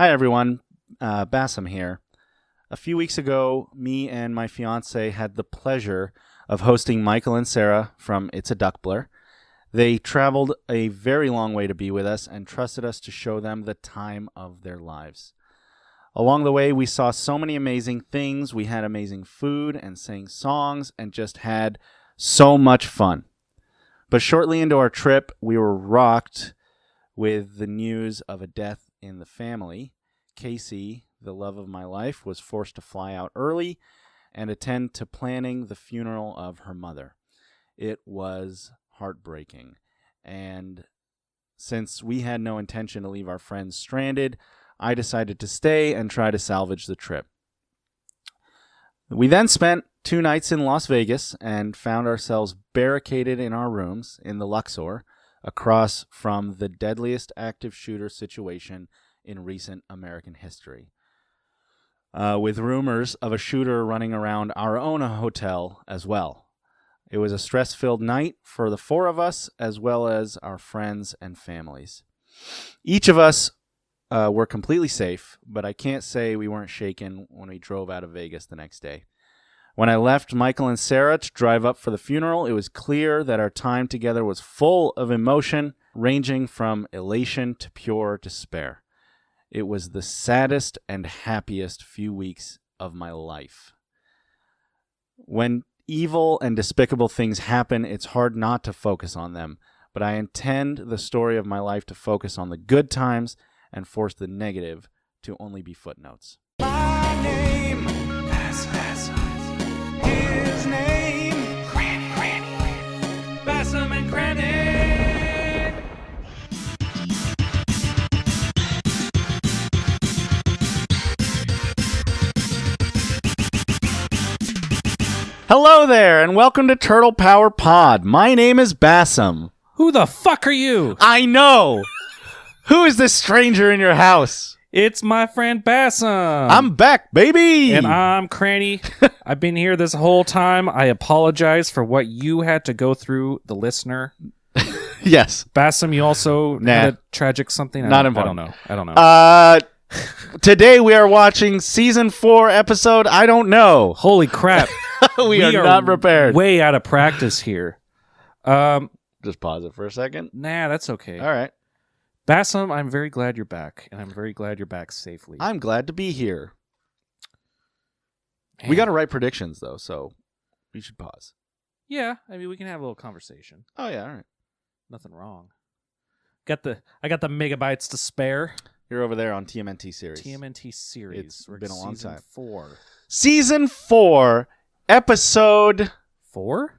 Hi, everyone. Basem here. A few weeks ago, me and my fiance had the pleasure of hosting Michael and Sarah from It's a Duckblur. They traveled a very long way to be with us and trusted us to show them the time of their lives. Along the way, we saw so many amazing things. We had amazing food and sang songs and just had so much fun. But shortly into our trip, we were rocked with the news of a death in the family. Casey, the love of my life, was forced to fly out early and attend to planning the funeral of her mother. It was heartbreaking. And since we had no intention to leave our friends stranded, I decided to stay and try to salvage the trip. We then spent 2 nights in Las Vegas and found ourselves barricaded in our rooms in the Luxor, across from the deadliest active shooter situation in recent American history, with rumors of a shooter running around our own hotel as well. It was a stress-filled night for the 4 of us, as well as our friends and families. Each of us were completely safe, but I can't say we weren't shaken when we drove out of Vegas the next day. When I left Michael and Sarah to drive up for the funeral, it was clear that our time together was full of emotion, ranging from elation to pure despair. It was the saddest and happiest few weeks of my life. When evil and despicable things happen, it's hard not to focus on them, but I intend the story of my life to focus on the good times and force the negative to only be footnotes. My name, his name, Cranny, Basem and Cranny. Hello there, and welcome to Turtle Power Pod. My name is Basem. Who the fuck are you? I know! Who is this stranger in your house? It's my friend Basem. I'm back, baby! And I'm Cranny. I've been here this whole time. I apologize for what you had to go through, the listener. Yes. Basem, you also had a tragic something? Not important. I don't know. Today we are watching Season 4 episode I Don't Know. Holy crap. we are not prepared. Way out of practice here. Just pause it for a second. Nah, that's okay. All right. Basem, I'm very glad you're back, and I'm very glad you're back safely. I'm glad to be here. Man. We got to write predictions, though, so we should pause. Yeah, I mean, we can have a little conversation. Oh, yeah, all right. Nothing wrong. I got the megabytes to spare. You're over there on TMNT series. TMNT series. It's been a long time. Season 4. Season 4, episode... 4?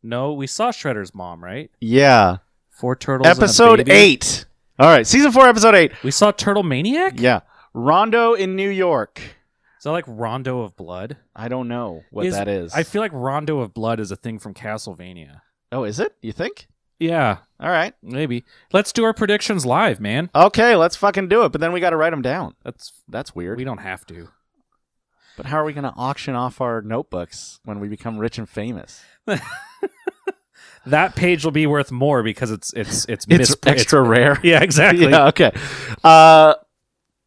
No, we saw Shredder's mom, right? Yeah. 4 turtles Episode and a baby. 8. All right, Season 4, Episode 8. We saw Turtle Maniac? Yeah. Rondo in New York. Is that like Rondo of Blood? I don't know what that is. I feel like Rondo of Blood is a thing from Castlevania. Oh, is it? You think? Yeah. All right. Maybe. Let's do our predictions live, man. Okay, let's fucking do it, but then we got to write them down. That's weird. We don't have to. But how are we going to auction off our notebooks when we become rich and famous? That page will be worth more because it's extra rare. Yeah, exactly. Yeah, okay.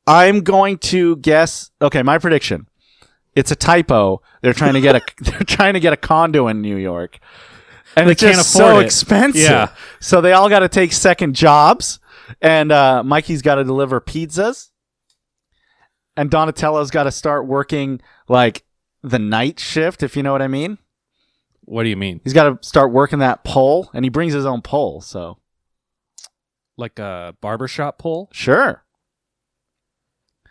I'm going to guess. Okay, my prediction. It's a typo. They're trying to get a condo in New York, and They it's can't just afford so it. expensive. Yeah. So they all got to take second jobs, and Mikey's got to deliver pizzas, and Donatello's got to start working like the night shift, if you know what I mean. What do you mean? He's got to start working that pole, and he brings his own pole, so. Like a barbershop pole? Sure.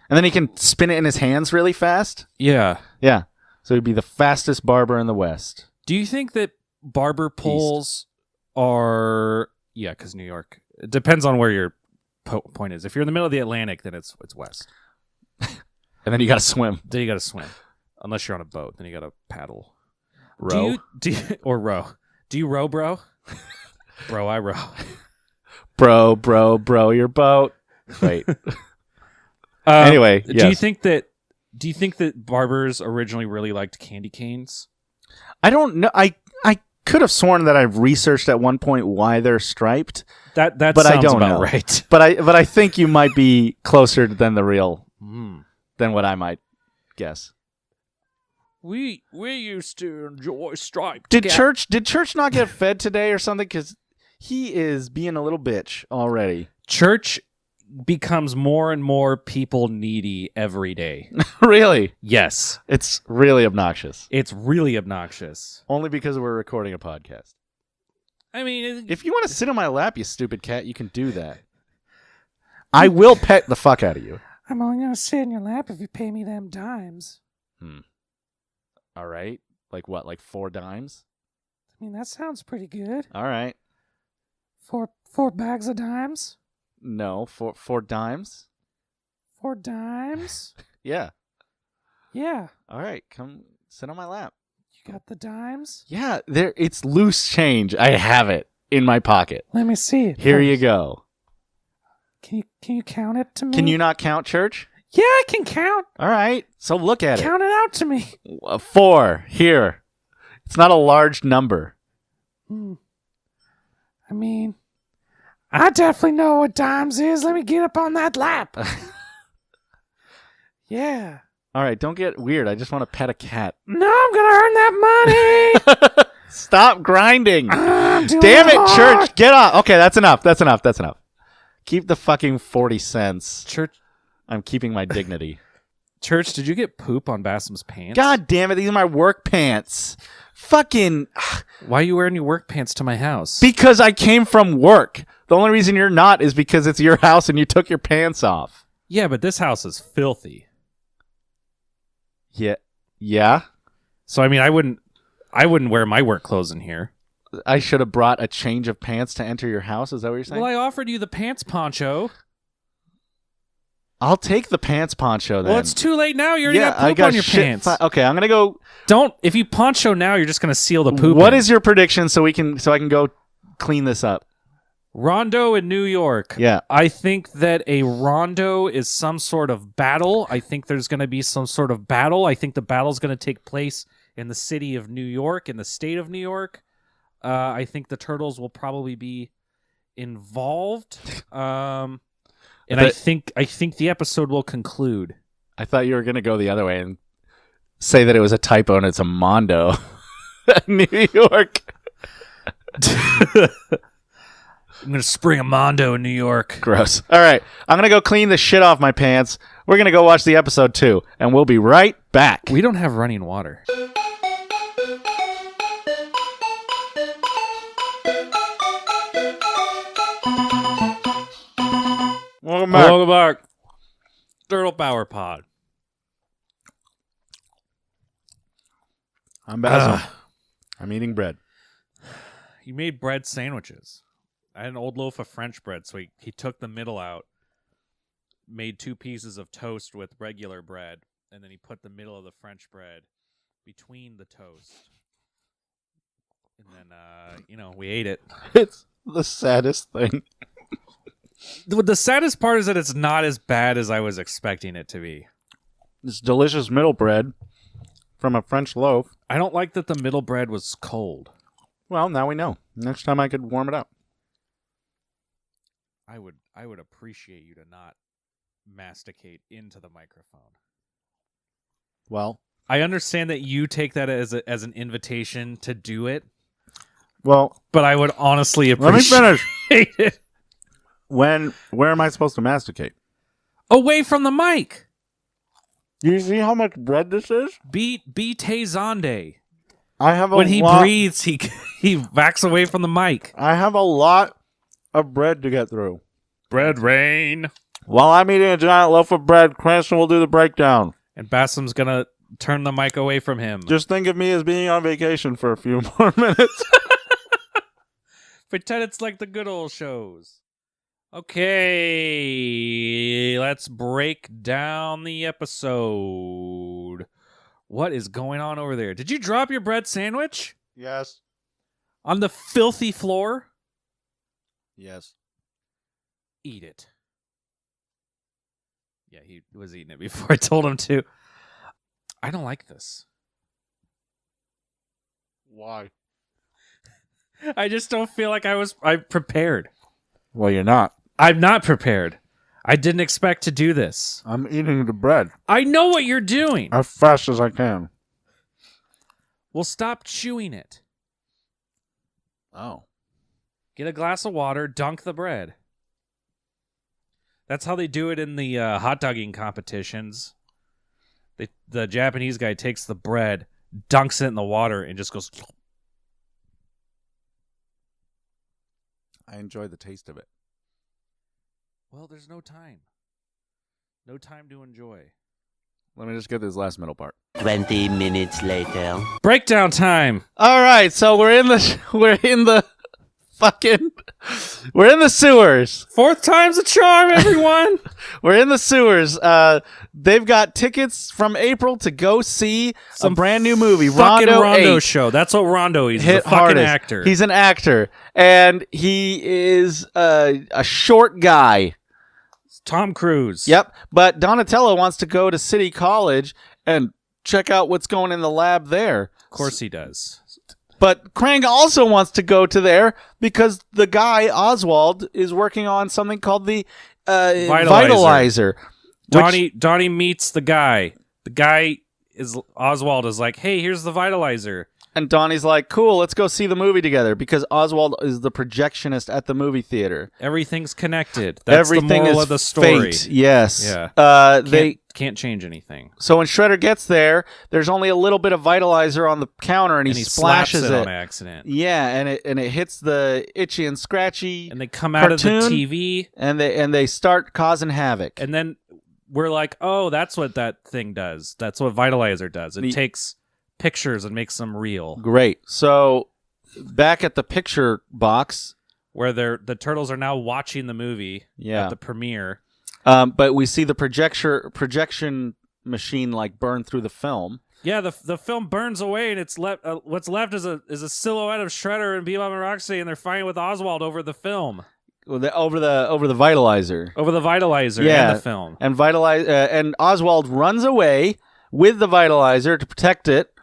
And then he can spin it in his hands really fast. Yeah. Yeah. So he'd be the fastest barber in the West. Do you think that barber poles are... Yeah, because New York. It depends on where your point is. If you're in the middle of the Atlantic, then it's west. And then you got to swim. Then you got to swim. Unless you're on a boat, then you got to paddle. Row. Or row. Do you row, bro? Bro, I row. Bro, your boat. Wait. Anyway, yes. Do you think that barbers originally really liked candy canes? I don't know. I could have sworn that I've researched at one point why they're striped. That But sounds I don't about know. right. But I think you might be closer than the real Mm. than what I might guess. We used to enjoy striped. Did Church not get fed today or something? Because he is being a little bitch already. Church becomes more and more people needy every day. Really? Yes. It's really obnoxious. It's really obnoxious. Only because we're recording a podcast. I mean, If you want to sit on my lap, you stupid cat, you can do that. I will pet the fuck out of you. I'm only going to sit in your lap if you pay me them dimes. All right. Like what? Like 4 dimes? I mean, that sounds pretty good. All right. 4 bags of dimes? No, 4 dimes? 4 dimes? Yeah. Yeah. All right. Come sit on my lap. You got the dimes? Yeah, it's loose change. I have it in my pocket. Let me see it. Here you go. Can you count it to me? Can you not count, Church? Yeah, I can count. All right. So look at Count it out to me. it. 4 here. It's not a large number. I mean, I definitely know what dimes is. Let me get up on that lap. Yeah. All right, don't get weird. I just want to pet a cat. No, I'm going to earn that money. Stop grinding. I'm doing Damn it, hard. Church. Get off. Okay, that's enough. That's enough. That's enough. Keep the fucking 40 cents. Church, I'm keeping my dignity. Church, did you get poop on Basem's pants? God damn it. These are my work pants. Fucking. Why are you wearing your work pants to my house? Because I came from work. The only reason you're not is because it's your house and you took your pants off. Yeah, but this house is filthy. Yeah. Yeah. So, I mean, I wouldn't wear my work clothes in here. I should have brought a change of pants to enter your house. Is that what you're saying? Well, I offered you the pants poncho. I'll take the pants poncho then. Well, it's too late now. You already got poop on your pants. Okay, I'm gonna go. Don't. If you poncho now, you're just gonna seal the poop. What in. is your prediction so I can go clean this up? Rondo in New York? Yeah. I think that a rondo is some sort of battle. I think there's going to be some sort of battle. I think the battle's going to take place in the city of New York, in the state of New York. I think the Turtles will probably be involved. And I think the episode will conclude. I thought you were gonna go the other way and say that it was a typo and it's a mondo. New York. I'm going to spring a mondo in New York. Gross. All right. I'm going to go clean the shit off my pants. We're going to go watch the episode 2, and we'll be right back. We don't have running water. Welcome back. Welcome back. Turtle Power Pod. I'm Basil. I'm eating bread. He made bread sandwiches. I had an old loaf of French bread, so he took the middle out, made 2 pieces of toast with regular bread, and then he put the middle of the French bread between the toast. And then, we ate it. It's the saddest thing. The saddest part is that it's not as bad as I was expecting it to be. This delicious middle bread from a French loaf. I don't like that the middle bread was cold. Well, now we know. Next time I could warm it up. I would appreciate you to not masticate into the microphone. Well, I understand that you take that as an invitation to do it, well, but I would honestly let me appreciate finish. it. Where am I supposed to masticate? Away from the mic. Do you see how much bread this is? Be Zonde. I have When he breathes, he backs away from the mic. I have a lot of bread to get through. Bread rain. While I'm eating a giant loaf of bread, Cranston will do the breakdown. And Basem's gonna turn the mic away from him. Just think of me as being on vacation for a few more minutes. Pretend it's like the good old shows. Okay, let's break down the episode. What is going on over there? Did you drop your bread sandwich Yes. on the filthy floor? Yes. Eat it. Yeah, he was eating it before I told him to. I don't like this. Why? I just don't feel like I'm prepared. Well, you're not. I'm not prepared. I didn't expect to do this. I'm eating the bread I know what you're doing. as fast as I can. Well, stop chewing it. Oh. Get a glass of water, dunk the bread. That's how they do it in the hot dogging competitions. The Japanese guy takes the bread, dunks it in the water, and just goes... I enjoy the taste of it. Well, there's no time. No time to enjoy. Let me just get this last middle part. 20 minutes later. Breakdown time. All right, so we're in the sewers. Fourth time's a charm, everyone. We're in the sewers. They've got tickets from April to go see a brand new movie, Fucking Rondo 8. show. That's what Rondo is. He's Hit a fucking hardest. actor. He's an actor, and he is a short guy. Tom Cruise. Yep, but Donatello wants to go to City College and check out what's going in the lab there. Of course he does. But Krang also wants to go to there because the guy, Oswald, is working on something called the Vitalizer. Donnie meets the guy. The guy Oswald is like, hey, here's the Vitalizer. And Donnie's like, cool, let's go see the movie together because Oswald is the projectionist at the movie theater. Everything's connected. That's Everything the moral is of the story. fate. Yes. Yeah. They can't change anything. So when Shredder gets there, there's only a little bit of Vitalizer on the counter, and he splashes slaps it it on accident. Yeah, and it hits the Itchy and Scratchy. And they come out cartoon, of the TV, and they start causing havoc. and then we're like, oh, that's what that thing does. That's what Vitalizer does. It takes pictures and makes them real. Great. So back at the picture box, where the turtles are now watching the movie at the premiere. But we see the projection machine like burn through the film. Yeah, the film burns away, and it's left. What's left is a silhouette of Shredder and Bebop and Rocksteady, and they're fighting with Oswald over the film, Over the Vitalizer. over the Vitalizer and the film. And and Oswald runs away with the Vitalizer to protect it.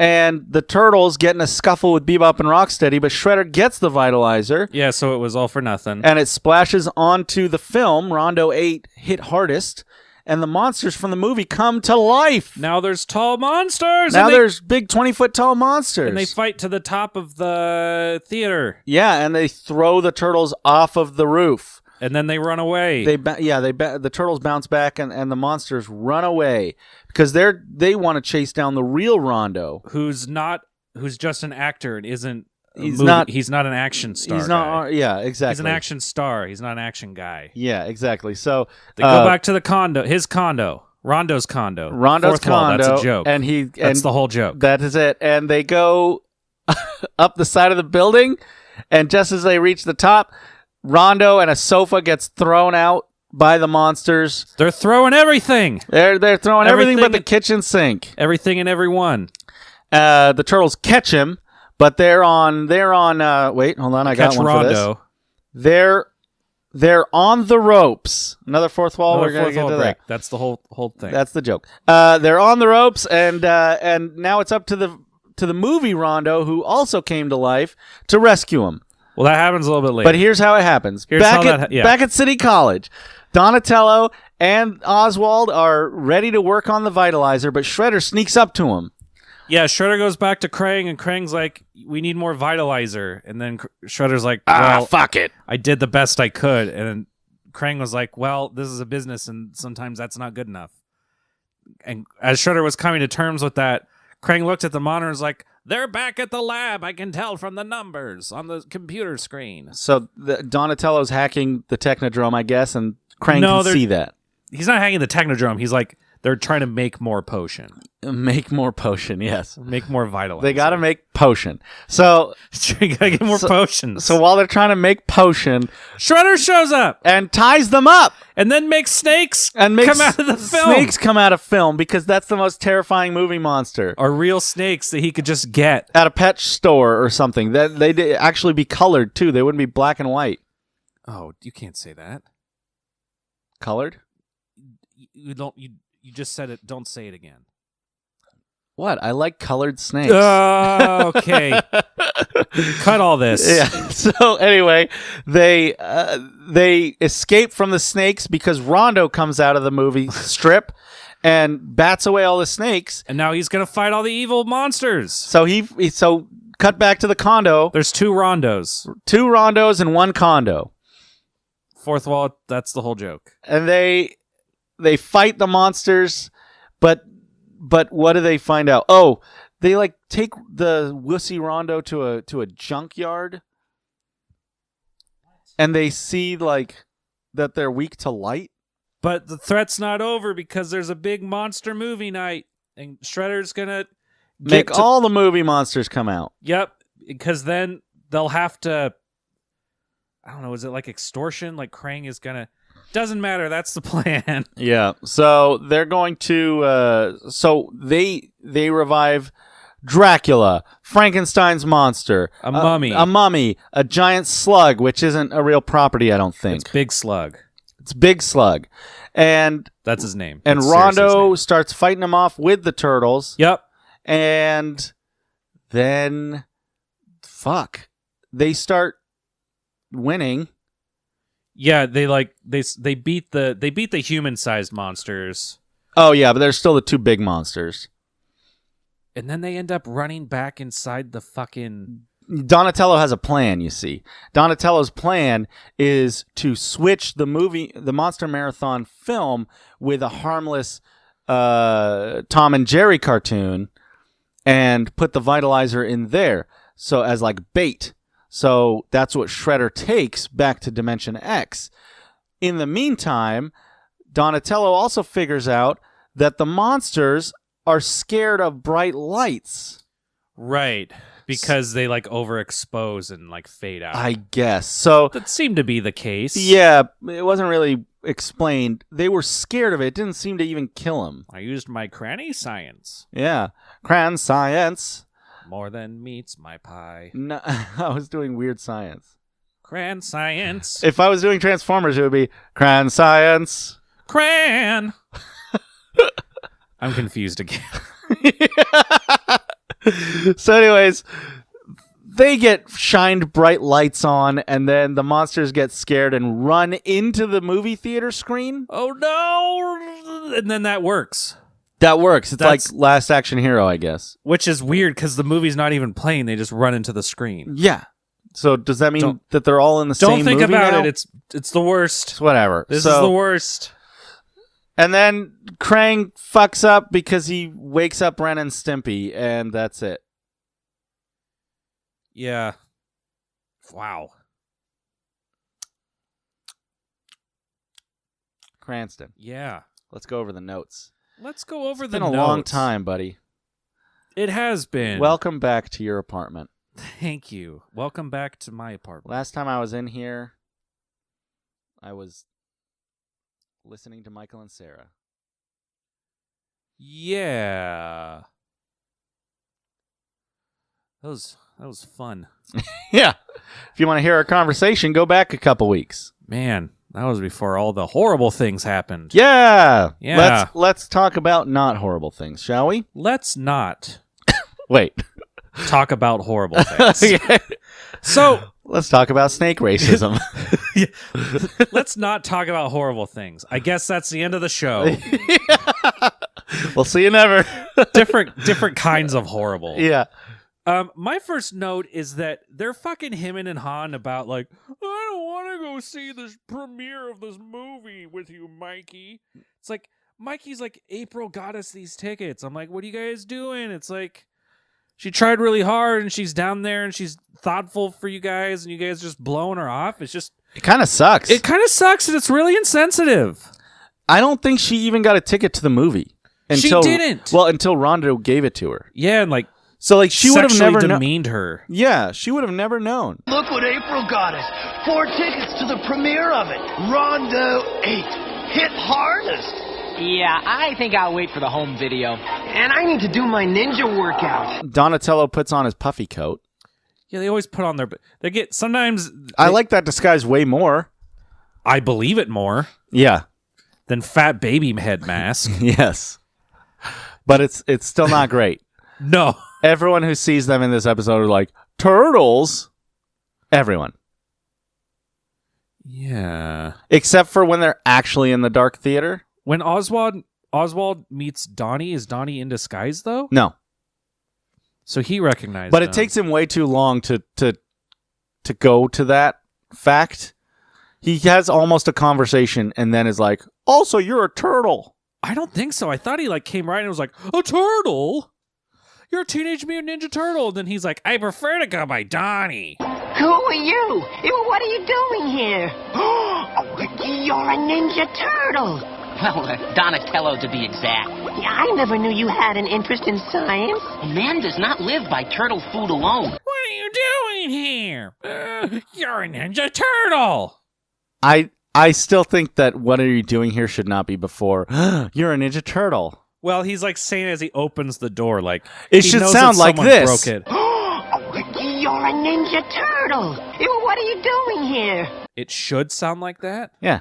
And the turtles get in a scuffle with Bebop and Rocksteady, but Shredder gets the Vitalizer. Yeah, so it was all for nothing. And it splashes onto the film. Rondo 8 hit hardest. And the monsters from the movie come to life. Now there's tall monsters. Now there's big 20-foot tall monsters. And they fight to the top of the theater. Yeah, and they throw the turtles off of the roof. And then they run away. The turtles bounce back, and the monsters run away because they want to chase down the real Rondo, who's just an actor and isn't. He's not an action star. He's not. Guy. Yeah, exactly. He's an action star. He's not an action guy. Yeah, exactly. So they go back to the condo. His condo. Rondo's condo. Rondo's condo. That's a joke. That's the whole joke. That is it. And they go up the side of the building, and just as they reach the top, Rondo and a sofa gets thrown out by the monsters. They're throwing everything. They're throwing everything but the kitchen sink. Everything and everyone. The turtles catch him, but they're on. Wait, hold on. I got one Rondo. for this. They're on the ropes. Another fourth wall. We're gonna get to that. That's the whole thing. That's the joke. They're on the ropes, and now it's up to the movie Rondo, who also came to life, to rescue him. Well, that happens a little bit later. But here's how it happens. Back at City College, Donatello and Oswald are ready to work on the Vitalizer, but Shredder sneaks up to him. Yeah, Shredder goes back to Krang, and Krang's like, we need more Vitalizer. And then Shredder's like, well, fuck it. I did the best I could. And then Krang was like, well, this is a business, and sometimes that's not good enough. And as Shredder was coming to terms with that, Krang looked at the monitor and was like, they're back at the lab. I can tell from the numbers on the computer screen. So Donatello's hacking the Technodrome, I guess, and Krang can see that. He's not hacking the Technodrome. He's like, they're trying to make more potion. Make more potion, yes. Make more Vitalizer. They got to make potion. So you got to get more potions. So while they're trying to make potion, Shredder shows up and ties them up, and then makes snakes come out of the film. Snakes come out of film because that's the most terrifying movie monster. Are real snakes that he could just get at a pet store or something. That they'd actually be colored too. They wouldn't be black and white. Oh, you can't say that. Colored? You don't. You just said it. Don't say it again. What? I like colored snakes. Okay. Cut all this. Yeah. So anyway, they escape from the snakes because Rondo comes out of the movie strip and bats away all the snakes. And now he's going to fight all the evil monsters. So so cut back to the condo. There's 2 Rondos. 2 Rondos and 1 condo. Fourth wall, that's the whole joke. And they fight the monsters, but what do they find out? Oh, they like take the wussy Rondo to a junkyard, and they see like that they're weak to light. But the threat's not over because there's a big monster movie night, and Shredder's gonna Make all the movie monsters come out. Yep, because then they'll have to. I don't know. Is it like extortion? Like Krang is gonna. Doesn't matter. That's the plan. Yeah. So they're going to. So they revive Dracula, Frankenstein's monster, A mummy. a mummy, a giant slug, which isn't a real property, I don't think. It's Big Slug. It's Big Slug, and That's his name. and That's seriously his Rondo name. starts fighting him off with the turtles. Yep. And then, they start winning. Yeah, they beat the human-sized monsters, Oh yeah, but there's still the 2 big monsters. and then they end up running back inside the fucking. Donatello has a plan, you see. Donatello's plan is to switch the Monster Marathon film with a harmless Tom and Jerry cartoon and put the Vitalizer in there, so as like bait. So that's what Shredder takes back to Dimension X. In the meantime, Donatello also figures out that the monsters are scared of bright lights. Right, because they like overexpose and like fade out. I guess. So That seemed to be the case. yeah, it wasn't really explained. They were scared of it. It didn't seem to even kill them. I used my Cranny science. Yeah. Cran science. More than meets my pie. No, I was doing weird science. Cran science. If I was doing Transformers, it would be Cran science. Cran. I'm confused again. So anyways, they get shined bright lights on, and then the monsters get scared and run into the movie theater screen. Oh no! And then that works. That works. It's That's- like Last Action Hero, I guess. Which is weird because the movie's not even playing. They just run into the screen. Yeah. So does that mean Don't- that they're all in the same Don't think movie about now? it. It's the worst. It's whatever. This So- is the worst. And then Krang fucks up because he wakes up Ren and Stimpy, and that's it. Yeah. Wow. Cranston. Yeah. Let's go over the notes. Let's go over It's the been a long notes. time, buddy. It has been. Welcome back to your apartment. Thank you. Welcome back to my apartment. Last time I was in here, I was listening to Michael and Sarah. Yeah. That was fun. Yeah. If you want to hear our conversation, go back a couple weeks. Man, that was before all the horrible things happened. Yeah. Yeah. Let's talk about not horrible things, shall we? Let's not Wait. talk about horrible things. Okay. So, Let's talk about snake racism. let's not talk about horrible things. I guess that's the end of the show. We'll see you never. different kinds of horrible. Yeah. My first note is that they're fucking hemming and hawing about like, I don't want to go see this premiere of this movie with you, Mikey. It's like, Mikey's like, April got us these tickets. I'm like, what are you guys doing? It's like, she tried really hard and she's down there and she's thoughtful for you guys and you guys just blowing her off. It's just, It kind of sucks. it kind of sucks and it's really insensitive. I don't think she even got a ticket to the movie. She didn't. Well, until Rondo gave it to her. Yeah, and like, So like she would have sexually never known. demeaned her. Yeah, she would have never known. Look what April got us. 4 tickets to the premiere of it. Rondo 8. Hit hardest. Yeah, I think I'll wait for the home video. And I need to do my ninja workout. Donatello puts on his puffy coat. Yeah, they always put on their. They get sometimes. I like that disguise way more. I believe it more Yeah. than fat baby head mask. Yes. But it's still not great. No. Everyone who sees them in this episode are like, turtles? Everyone. Yeah. Except for when they're actually in the dark theater. When Oswald meets Donnie, is Donnie in disguise though? No. So he recognized But him. it takes him way too long to go to that fact. He has almost a conversation and then is like, also, you're a turtle. I don't think so. I thought he like came right and was like, a turtle? You're a Teenage Mutant Ninja Turtle. And then he's like, I prefer to go by Donnie. Who are you? What are you doing here? You're a Ninja Turtle. Well, Donatello to be exact. I never knew you had an interest in science. Man does not live by turtle food alone. What are you doing here? You're a Ninja Turtle. I still think that what are you doing here should not be before. You're a Ninja Turtle. Well, he's like saying as he opens the door, like It he should knows sound that like someone this. Broke it. You're a Ninja Turtle. What are you doing here? It should sound like that. Yeah.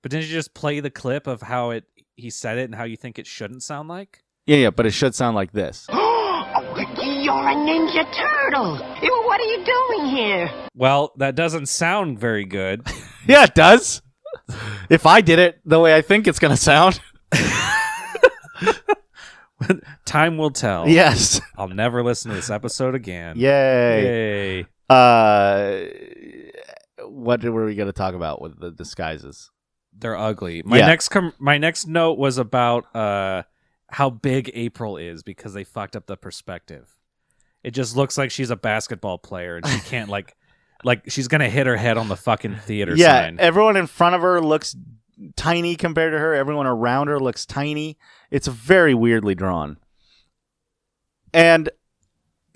But didn't you just play the clip of how he said it and how you think it shouldn't sound like? Yeah, but it should sound like this. You're a Ninja Turtle. What are you doing here? Well, that doesn't sound very good. Yeah, it does. If I did it the way I think it's going to sound. Time will tell. Yes. I'll never listen to this episode again. Yay. Yay. What were we going to talk about with the disguises? They're ugly. My next note was about how big April is because they fucked up the perspective. It just looks like she's a basketball player and she can't like she's gonna hit her head on the fucking theater sign. Everyone in front of her looks tiny compared to her. Everyone around her looks tiny. It's very weirdly drawn. And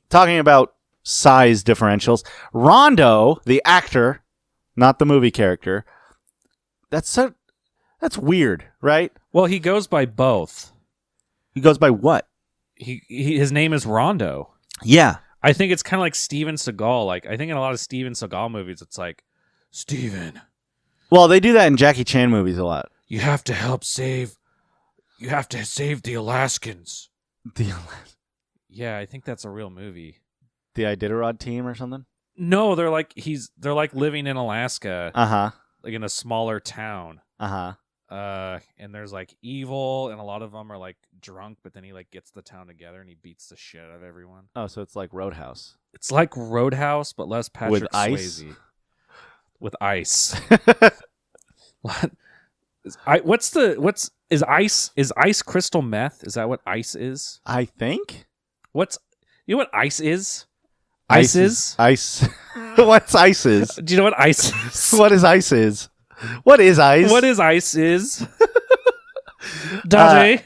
talking about size differentials, Rondo, the actor, not the movie character, that's weird, right? Well, he goes by both. He goes by what? His name is Rondo. Yeah. I think it's kind of like Steven Seagal. Like I think in a lot of Steven Seagal movies, it's like, Steven, Well, they do that in Jackie Chan movies a lot. you have to save the Alaskans. Yeah, I think that's a real movie. The Iditarod team or something? No, they're like living in Alaska, Uh-huh. like in a smaller town. Uh-huh. And there's like evil, and a lot of them are like drunk, but then he like gets the town together and he beats the shit out of everyone. Oh, so it's like Roadhouse. It's like Roadhouse, but less Patrick With ice? Swayze. With ice. What? Is ice crystal meth? Is that what ice is? I think. You know what ice is? Ice is? Ice. What's ice is? Do you know what ice is? What is ice is? What is ice? What is ice is? Daddy.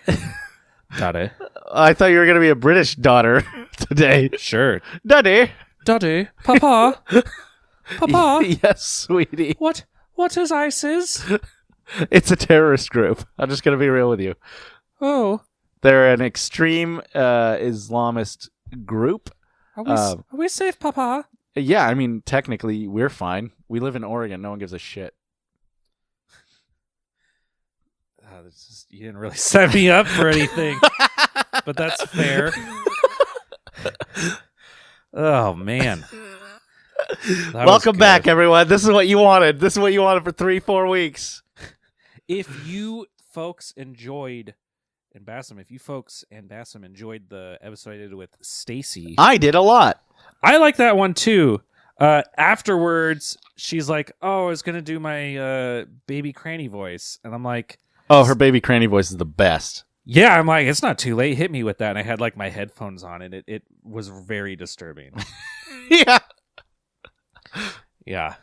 Daddy. I thought you were going to be a British daughter today. Sure. Daddy. Daddy. Papa. Papa. Yes, sweetie. What is ISIS? It's a terrorist group. I'm just going to be real with you. Oh. They're an extreme Islamist group. Are we safe, Papa? Yeah, I mean, technically, we're fine. We live in Oregon. No one gives a shit. You didn't really set me up for anything, but that's fair. Oh, man. Welcome back, everyone. This is what you wanted. This is what you wanted for 3-4 weeks. If you folks enjoyed, and Bassem, enjoyed the episode I did with Stacy. I did a lot. I like that one, too. Afterwards, she's like, oh, I was going to do my baby Cranny voice. And I'm like... Oh, her baby Cranny voice is the best. Yeah, I'm like, it's not too late. Hit me with that. And I had like my headphones on, and it was very disturbing. Yeah. Yeah.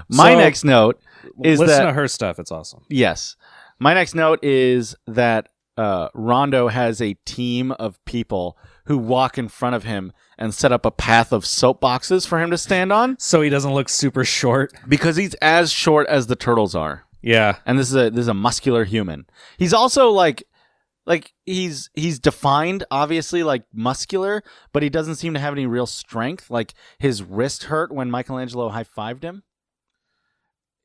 My next note is listen that... to her stuff. It's awesome. Yes. My next note is that Rondo has a team of people who walk in front of him and set up a path of soapboxes for him to stand on. So he doesn't look super short. Because he's as short as the turtles are. Yeah. And this is a muscular human. He's also like he's defined, obviously, like muscular, but he doesn't seem to have any real strength. Like his wrist hurt when Michelangelo high-fived him.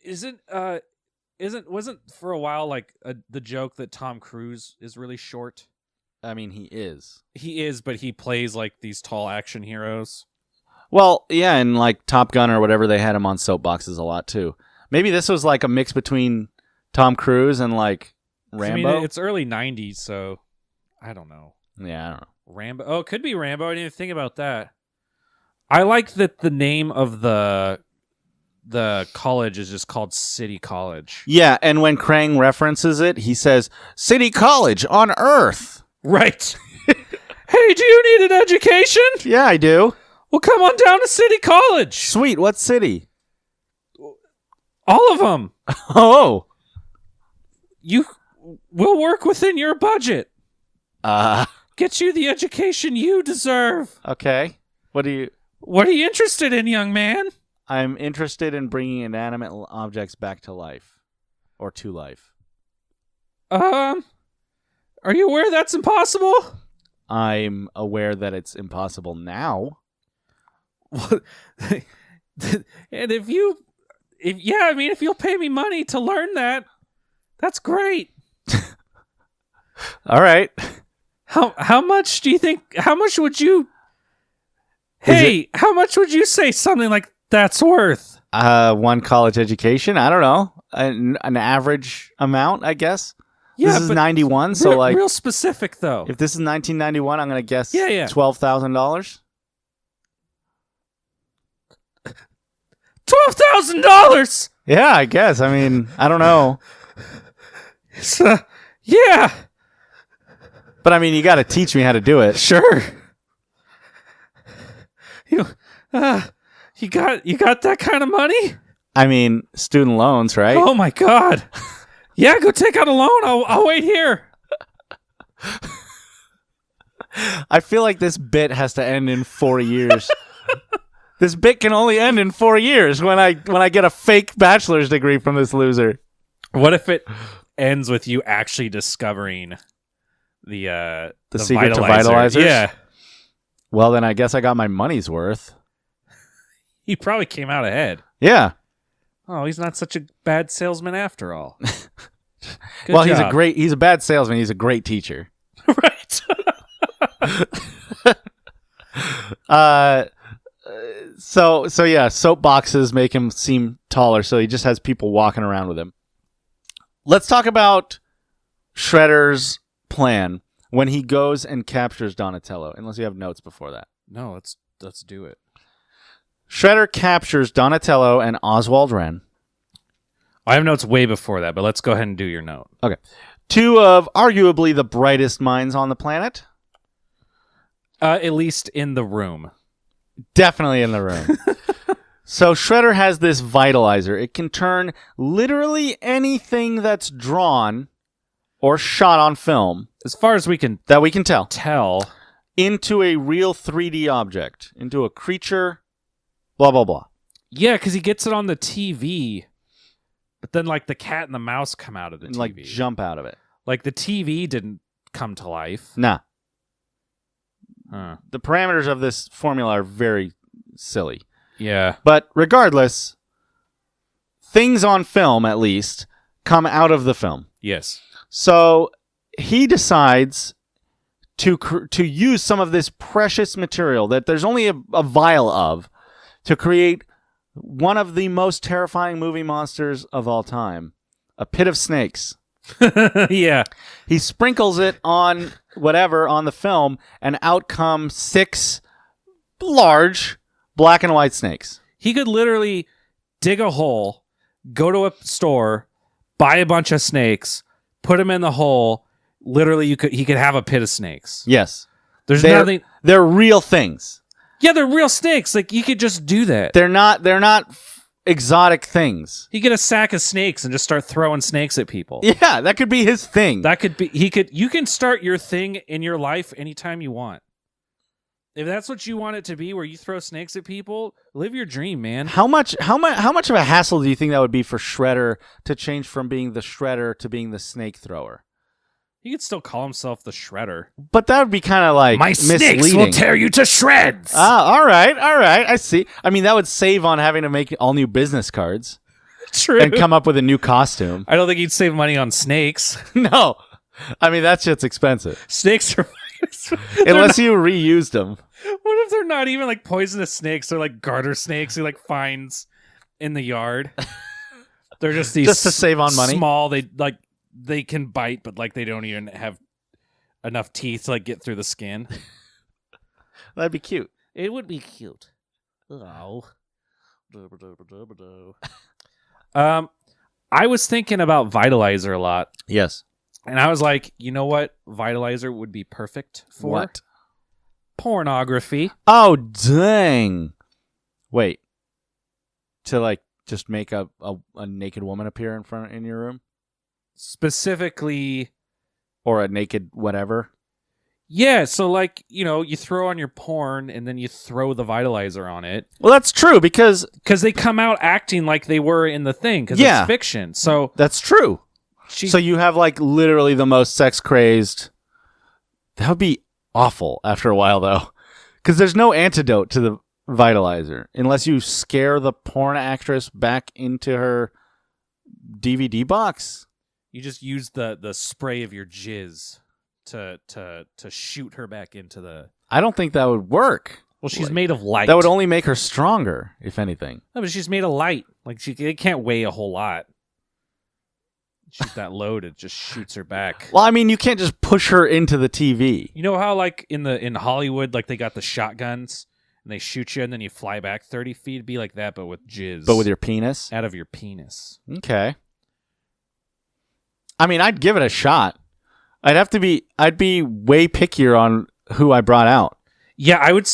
Wasn't for a while like the joke that Tom Cruise is really short? I mean, he is. He is, but he plays like these tall action heroes. Well, yeah, and like Top Gun or whatever, they had him on soapboxes a lot too. Maybe this was like a mix between Tom Cruise and like Rambo. I mean, it's early 90s, so I don't know. Yeah, I don't know. Rambo. Oh, it could be Rambo. I didn't even think about that. I like that the name of the college is just called City College. Yeah, and when Krang references it, he says, City College on Earth. Right. Hey, do you need an education? Yeah, I do. Well, come on down to City College. Sweet, what city? All of them. Oh. You will work within your budget. Get you the education you deserve. Okay. What are you interested in, young man? I'm interested in bringing inanimate objects back to life. Or to life. Are you aware that's impossible? I'm aware that it's impossible now. And if you'll pay me money to learn that, that's great. All right. How much do you think? How much would you? Hey, how much would you say something like that's worth? One college education. I don't know. An average amount, I guess. Yeah, this is 91, so like real specific though. If this is 1991, I'm gonna guess $12,000. $12,000. Yeah, I guess. I mean, I don't know. Yeah. But I mean, you got to teach me how to do it. Sure. You got that kind of money? I mean, student loans, right? Oh my God. Yeah, go take out a loan. I'll wait here. I feel like this bit has to end in 4 years. This bit can only end in 4 years when I get a fake bachelor's degree from this loser. What if it ends with you actually discovering the secret to vitalizers? Yeah. Well, then I guess I got my money's worth. He probably came out ahead. Yeah. Oh, he's not such a bad salesman after all. Well, job. he's a bad salesman. He's a great teacher. Right. So yeah, soapboxes make him seem taller, so he just has people walking around with him. Let's talk about Shredder's plan when he goes and captures Donatello, unless you have notes before that. No, let's do it. Shredder captures Donatello and Oswald Wren. I have notes way before that, but let's go ahead and do your note. Okay. Two of arguably the brightest minds on the planet. At least in the room. Definitely in the room. So Shredder has this vitalizer. It can turn literally anything that's drawn or shot on film, as far as we can tell, into a real 3D object, into a creature, blah, blah, blah. Yeah, because he gets it on the TV, but then like the cat and the mouse come out of the and TV. like jump out of it. Like the TV didn't come to life. Nah. Huh. The parameters of this formula are very silly. Yeah. But regardless, things on film, at least, come out of the film. Yes. So he decides to use some of this precious material that there's only a vial of to create one of the most terrifying movie monsters of all time, a pit of snakes. Yeah. He sprinkles it on whatever on the film, and out come 6 large black and white snakes. He could literally dig a hole, go to a store, buy a bunch of snakes, put them in the hole. Literally, he could have a pit of snakes. Yes. There's nothing. They're real things. Yeah, they're real snakes. Like you could just do that. They're not exotic things. He get a sack of snakes and just start throwing snakes at people. Yeah, that could be his thing. That could be. You can start your thing in your life anytime you want. If that's what you want it to be, where you throw snakes at people, live your dream, man. How much of a hassle do you think that would be for Shredder to change from being the Shredder to being the snake thrower? He could still call himself the Shredder. But that would be kind of like my misleading. snakes will tear you to shreds. All right. I see. I mean, that would save on having to make all new business cards. True. And come up with a new costume. I don't think he'd save money on snakes. No. I mean, that shit's expensive. Snakes are Unless you reused them. What if they're not even like poisonous snakes? They're like garter snakes who like finds in the yard. They're just these Just to save on money? Small. They can bite, but like they don't even have enough teeth to like get through the skin. That'd be cute. It would be cute. Oh. I was thinking about Vitalizer a lot, Yes. and I was like, you know what? Vitalizer would be perfect for What? pornography. Oh, dang. Wait. To like just make a naked woman appear in your room? Specifically, Or a naked whatever? yeah, so like, you throw on your porn and then you throw the Vitalizer on it. Well, that's true because Because they come out acting like they were in the thing, because Yeah. it's fiction. So that's true. So you have like literally the most sex crazed. That would be awful after a while though. Because there's no antidote to the Vitalizer unless you scare the porn actress back into her DVD box. you just use the spray of your jizz to shoot her back into the... I don't think that would work. Well, she's made of light. That would only make her stronger, if anything. No, but she's made of light. Like, it can't weigh a whole lot. Shoot that load, it just shoots her back. Well, I mean, you can't just push her into the TV. You know how, like, in Hollywood, like, they got the shotguns, and they shoot you, and then you fly back 30 feet? It'd be like that, but with jizz. But with your penis? Out of your penis. Okay. I mean, I'd give it a shot. I'd be way pickier on who I brought out. Yeah, I would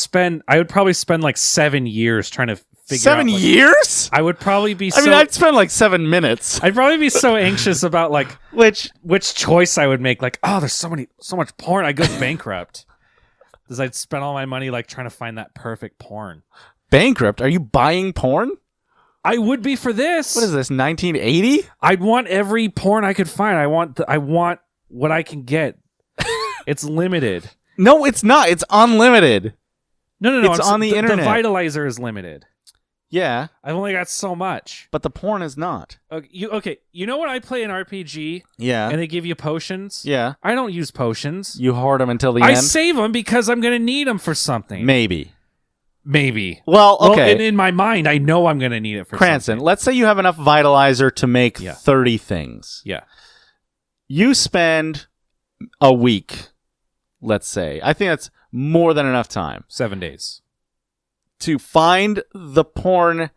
probably spend, like, 7 years trying to figure out... 7 years? I would probably be I mean, I'd spend like 7 minutes. I'd probably be so anxious about, like, which choice I would make. Like, oh, there's so much porn, I go bankrupt. Because I'd spend all my money, like, trying to find that perfect porn. Bankrupt? Are you buying porn? I would be for this. What is this, 1980? I'd want every porn I could find. I want what I can get. It's limited. No, it's not. It's unlimited. No. It's on the internet. The Vitalizer is limited. Yeah, I've only got so much. but the porn is not. Okay. You know when I play an RPG Yeah. and they give you potions? Yeah. I don't use potions. You hoard them until the I end? save them because I'm going to need them for something. Maybe. Well, okay. in my mind, I know I'm going to need it for Cranston, something. let's say you have enough Vitalizer to make Yeah. 30 things. Yeah. You spend a week, let's say. I think that's more than enough time 7 days. to find the porn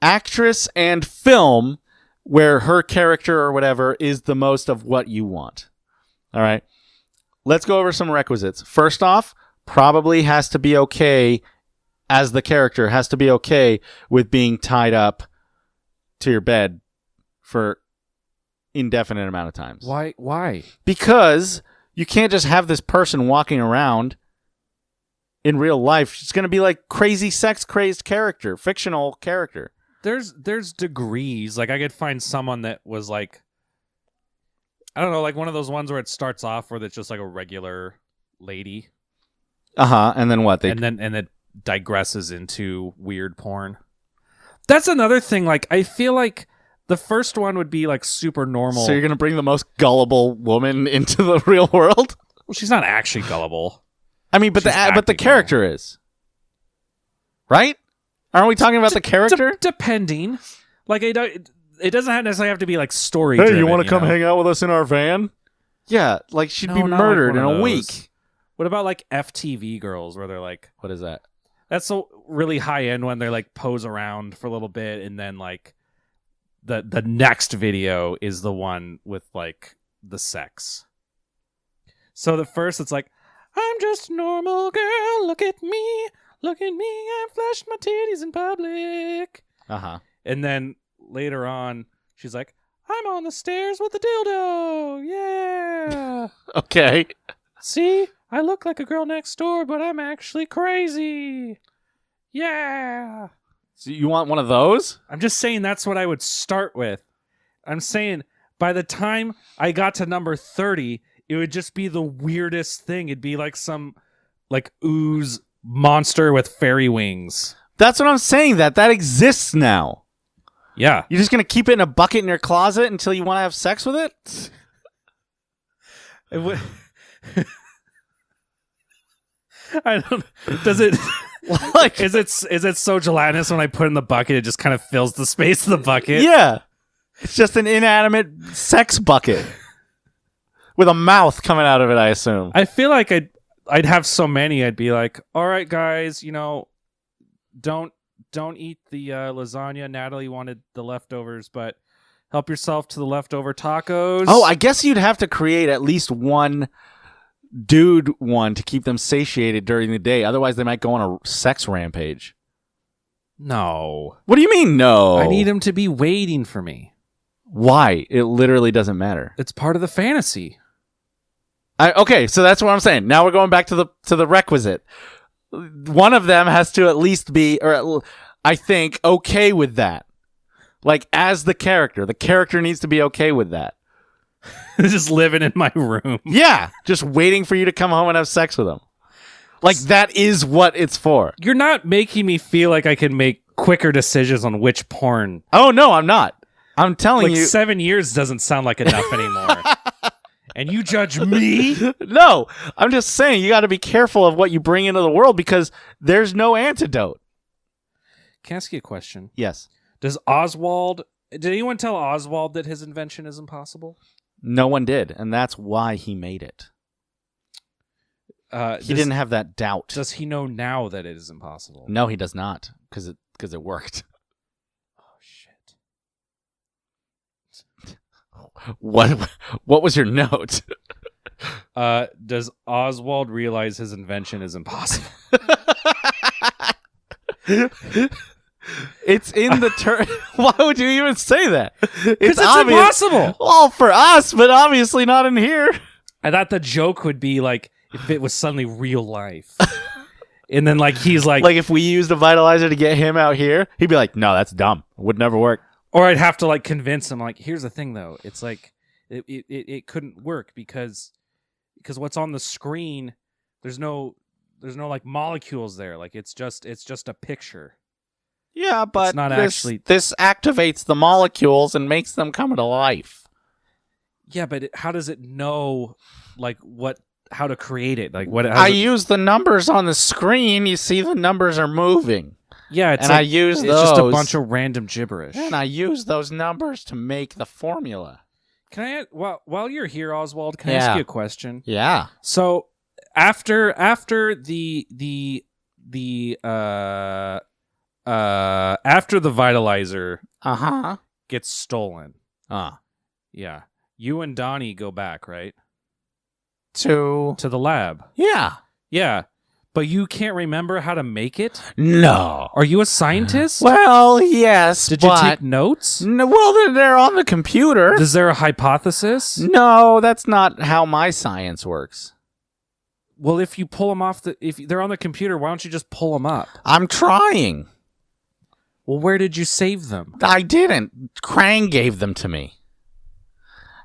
actress and film where her character or whatever is the most of what you want. All right. Let's go over some requisites. First off, probably has to be okay as the character, has to be okay with being tied up to your bed for indefinite amount of times. Why? Because you can't just have this person walking around in real life. It's going to be like crazy sex crazed character, fictional character. There's degrees. Like, I could find someone that was like, I don't know, like one of those ones where it starts off where it's just like a regular lady. Uh-huh. And then what? And it digresses into weird porn. That's another thing. Like, I feel like the first one would be like super normal. So you're going to bring the most gullible woman into the real world? Well, she's not actually gullible. I mean, but She's the acting character is. Right? Aren't we talking about the character? Depending. Like, it doesn't necessarily have to be like story. Hey, you want to come hang out with us in our van? Yeah, like she'd be No, not like murdered one in of a those. week. What about like FTV girls where they're like, What is that? that's a really high end when they're like pose around for a little bit and then like the next video is the one with like the sex. So the first it's like, I'm just a normal girl, look at me, I flashed my titties in public. Uh-huh. And then later on she's like, I'm on the stairs with the dildo. Yeah. Okay. See? I look like a girl next door, but I'm actually crazy. Yeah. So you want one of those? I'm just saying that's what I would start with. I'm saying by the time I got to number 30, it would just be the weirdest thing. It'd be like some like ooze monster with fairy wings. That's what I'm saying. That exists now. Yeah. You're just going to keep it in a bucket in your closet until you want to have sex with it? I don't. Does it? Like, Is it so gelatinous when I put it in the bucket, it just kind of fills the space of the bucket? yeah. It's just an inanimate sex bucket with a mouth coming out of it, I assume. I feel like I'd have so many. I'd be like, all right, guys, don't eat the lasagna. Natalie wanted the leftovers, but help yourself to the leftover tacos. Oh, I guess you'd have to create at least one dude one to keep them satiated during the day. Otherwise, they might go on a sex rampage. No. What do you mean, no? I need him to be waiting for me. Why? It literally doesn't matter. It's part of the fantasy. Okay, so that's what I'm saying. Now we're going back to the requisite. One of them has to at least be, or I think, okay with that. Like, as the character needs to be okay with that. Just living in my room. Yeah, just waiting for you to come home and have sex with them. Like, that is what it's for. You're not making me feel like I can make quicker decisions on which porn. Oh, no, I'm not. I'm telling you. 7 years doesn't sound like enough anymore. And you judge me? No, I'm just saying you got to be careful of what you bring into the world because there's no antidote. Can I ask you a question? Yes. Did anyone tell Oswald that his invention is impossible? No one did, and that's why he made it. He didn't have that doubt. Does he know now that it is impossible? No, he does not, because it worked. Oh, shit. What was your note? Does Oswald realize his invention is impossible? It's in the turn. Why would you even say that? Because it's impossible. Well, for us, but obviously not in here. I thought the joke would be like if it was suddenly real life. And then like he's like if we used a vitalizer to get him out here, he'd be like, no, that's dumb. It would never work. or I'd have to like convince him like, here's the thing though. It's like it couldn't work because what's on the screen, there's no like molecules there. Like it's just a picture. Yeah, but It's not this activates the molecules and makes them come to life. Yeah, but how does it know like how to create it? Like I use the numbers on the screen. You see the numbers are moving. Yeah, it's and like, I use it's those. just a bunch of random gibberish. And I use those numbers to make the formula. Can I while you're here, Oswald, can I ask you a question? Yeah. So after the vitalizer gets stolen. Yeah. You and Donnie go back, right? To the lab. Yeah. Yeah. But you can't remember how to make it? No. Are you a scientist? Well, yes. Did you take notes? No, well, they're on the computer. Is there a hypothesis? No, that's not how my science works. Well, if you pull them off if they're on the computer, why don't you just pull them up? I'm trying. Well, where did you save them? I didn't. Krang gave them to me.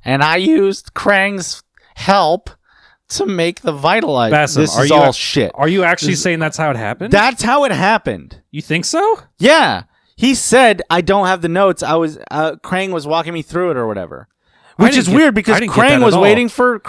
And I used Krang's help to make the vitalizer. Basem, this is all shit. Are you actually saying that's how it happened? That's how it happened. You think so? Yeah. He said, I don't have the notes. Krang was walking me through it or whatever. Which is weird because Krang was waiting for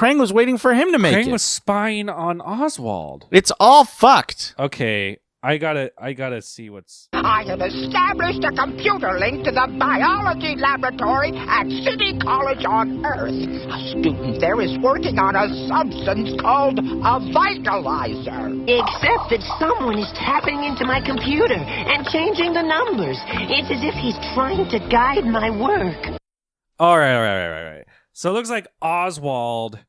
him to make it. Krang was spying on Oswald. It's all fucked. Okay, I gotta see what's... I have established a computer link to the biology laboratory at City College on Earth. A student there is working on a substance called a vitalizer. Except that someone is tapping into my computer and changing the numbers. It's as if he's trying to guide my work. All right. So it looks like Oswald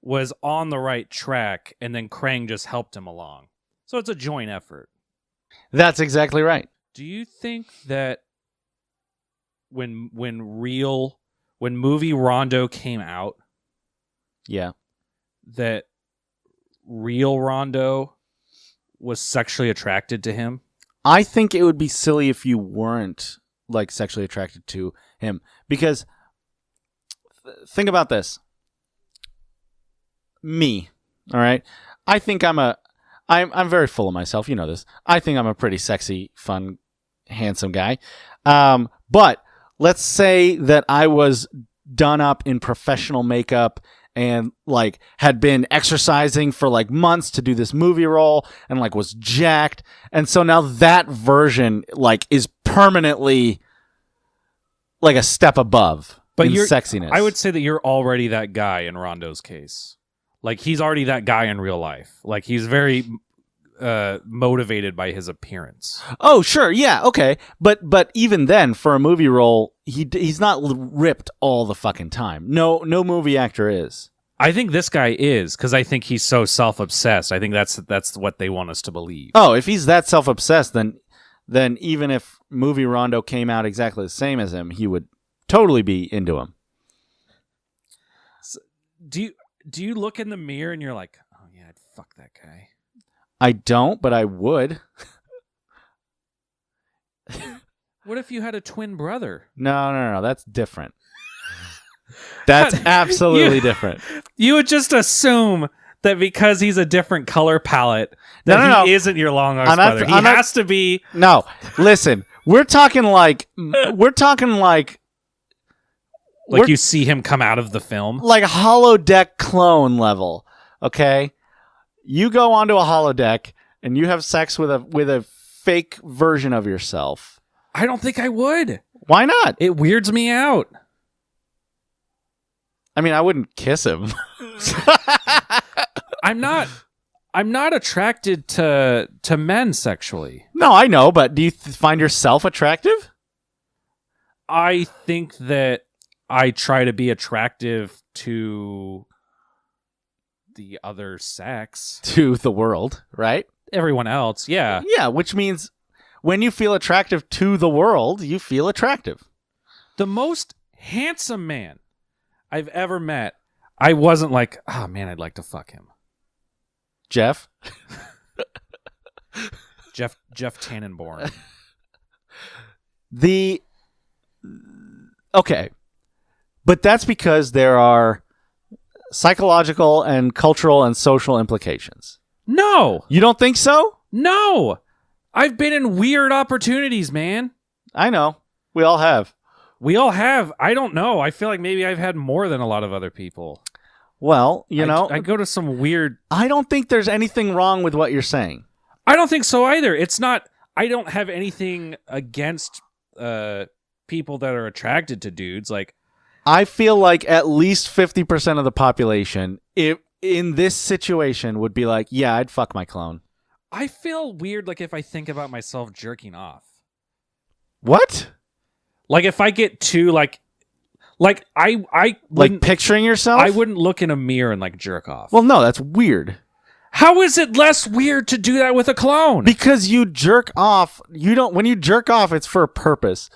was on the right track, and then Krang just helped him along. So it's a joint effort. That's exactly right. Do you think that when movie Rondo came out, yeah, that real Rondo was sexually attracted to him? I think it would be silly if you weren't like sexually attracted to him because think about this. Me, all right? I think I'm very full of myself. You know this. I think I'm a pretty sexy, fun, handsome guy. But let's say that I was done up in professional makeup and like had been exercising for like months to do this movie role and like was jacked. And so now that version like is permanently like a step above in sexiness. I would say that you're already that guy in Rondo's case. Like he's already that guy in real life. Like he's very motivated by his appearance. Oh, sure. Yeah. Okay. But even then, for a movie role, he's not ripped all the fucking time. No movie actor is. I think this guy is, because I think he's so self-obsessed. I think that's what they want us to believe. Oh, if he's that self-obsessed, then even if movie Rondo came out exactly the same as him, he would totally be into him. So, do you look in the mirror and you're like, oh yeah, I'd fuck that guy? I don't, but I would. What if you had a twin brother? No. That's different. That's absolutely different. You would just assume that because he's a different color palette, that he isn't your long-armed brother. He has to be. No, listen. We're talking like you see him come out of the film, like holodeck clone level. Okay, you go onto a holodeck and you have sex with a fake version of yourself. I don't think I would. Why not? It weirds me out. I mean, I wouldn't kiss him. I'm not attracted to men sexually. No, I know, but do you find yourself attractive? I think that I try to be attractive to the other sex. To the world, right? Everyone else, yeah. Yeah, which means when you feel attractive to the world, you feel attractive. The most handsome man I've ever met, I wasn't like, oh man, I'd like to fuck him. Jeff Tannenborn. Okay. But that's because there are psychological and cultural and social implications. No. You don't think so? No. I've been in weird opportunities, man. I know. We all have. I don't know. I feel like maybe I've had more than a lot of other people. Well, you know. I go to some weird... I don't think there's anything wrong with what you're saying. I don't think so either. It's not... I don't have anything against people that are attracted to dudes. Like, I feel like at least 50% of the population, if in this situation, would be like, yeah, I'd fuck my clone. I feel weird, like, if I think about myself jerking off. What? Like, if I get too, like I like picturing yourself? I wouldn't look in a mirror and, like, jerk off. Well, no, that's weird. How is it less weird to do that with a clone? Because you jerk off. When you jerk off, it's for a purpose.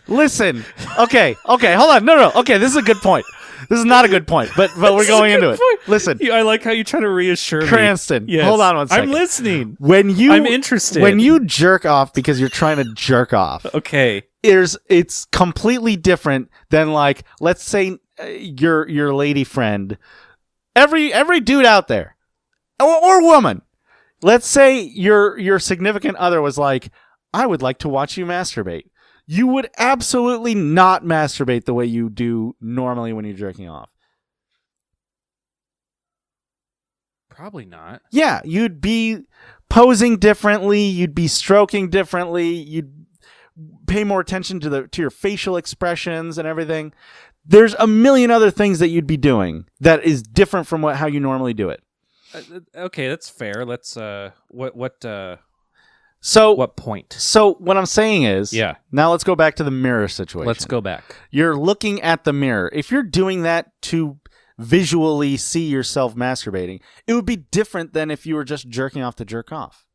Listen. Okay, hold on. No. Okay, this is a good point. This is not a good point, but we're going into it. Point. Listen. I like how you try to reassure Cranston, me. Yes. Hold on one second. I'm listening. I'm interested. When you jerk off because you're trying to jerk off. Okay. It's completely different than, like, let's say your lady friend. Every dude out there. Or woman. Let's say your significant other was like, I would like to watch you masturbate. You would absolutely not masturbate the way you do normally when you're jerking off. Probably not. Yeah, you'd be posing differently. You'd be stroking differently. You'd pay more attention to your facial expressions and everything. There's a million other things that you'd be doing that is different from how you normally do it. Okay, that's fair. Let's what point? So what I'm saying is, yeah. Now let's go back to the mirror situation. Let's go back. You're looking at the mirror. If you're doing that to visually see yourself masturbating, it would be different than if you were just jerking off to jerk off.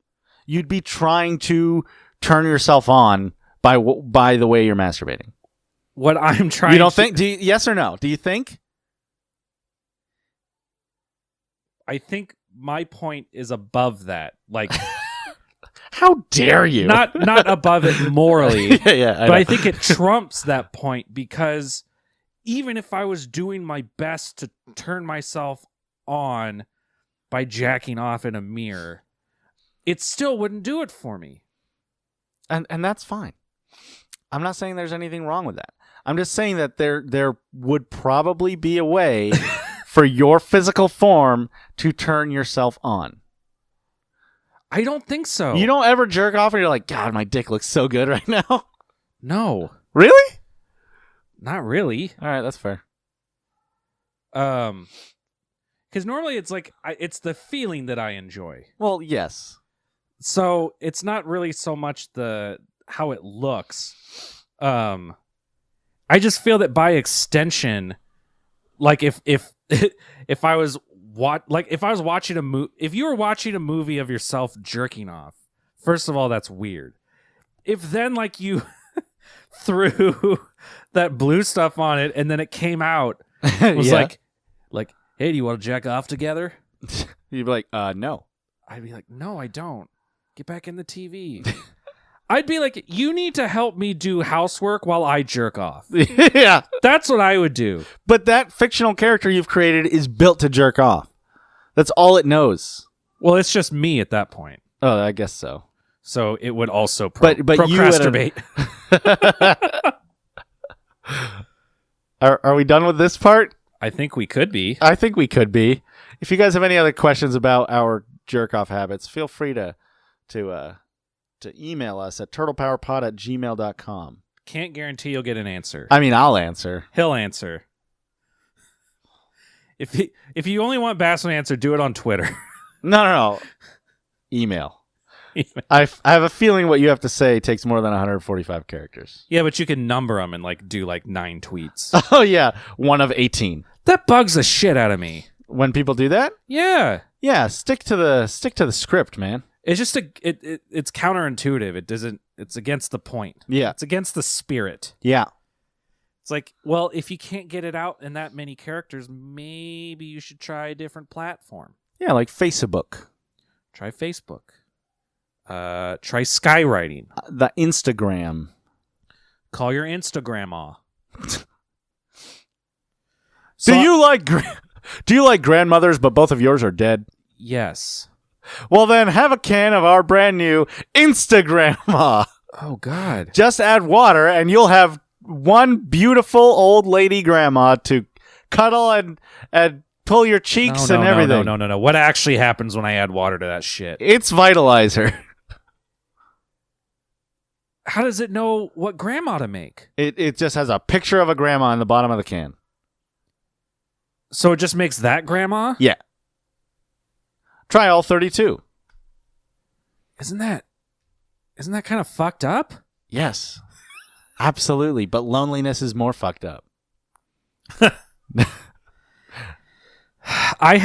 You'd be trying to turn yourself on by the way you're masturbating. What I'm trying. You don't think? Yes or no? Do you think? I think my point is above that. Like, how dare you? Not above it morally. yeah. I think it trumps that point, because even if I was doing my best to turn myself on by jacking off in a mirror, it still wouldn't do it for me. And that's fine. I'm not saying there's anything wrong with that. I'm just saying that there would probably be a way for your physical form to turn yourself on. I don't think so. You don't ever jerk off and you're like, God, my dick looks so good right now. No, Really? not really. All right, that's fair. Because normally it's like it's the feeling that I enjoy. Well, yes. So it's not really so much the how it looks. I just feel that by extension, like if if I was watching a movie, if you were watching a movie of yourself jerking off, first of all, that's weird. If then like you threw that blue stuff on it and then it came out, it was Yeah. like, hey, do you want to jack off together? You'd be like, no. I'd be like, no, I don't. Get back in the TV. I'd be like, you need to help me do housework while I jerk off. Yeah. That's what I would do. But that fictional character you've created is built to jerk off. That's all it knows. Well, it's just me at that point. Oh, I guess so. So it would also But you procrastinate. Are we done with this part? I think we could be. I think we could be. If you guys have any other questions about our jerk off habits, feel free to email us at turtlepowerpod@gmail.com. Can't guarantee you'll get an answer. I mean, I'll answer. He'll answer. If you only want Bass to answer, do it on Twitter. No. Email. I have a feeling what you have to say takes more than 145 characters. Yeah, but you can number them and like do like 9 tweets. Oh yeah, 1 of 18. That bugs the shit out of me. When people do that, Yeah. stick to the script, man. It's just it's counterintuitive. It's against the point. Yeah, It's against the spirit. yeah. It's like, well, if you can't get it out in that many characters, maybe you should try a different platform. Yeah, like Facebook, Try Facebook. Try skywriting. the Instagram. Call your Instagram off. Do you like grandmothers, but both of yours are dead? Yes. Well, then have a can of our brand new Instagram. Oh, God. Just add water, and you'll have one beautiful old lady grandma to cuddle and pull your cheeks and everything. No. What actually happens when I add water to that shit? It's Vitalizer. How does it know what grandma to make? It just has a picture of a grandma in the bottom of the can. So it just makes that grandma? Yeah. Try all 32. Isn't that kind of fucked up? Yes. Absolutely. But loneliness is more fucked up. I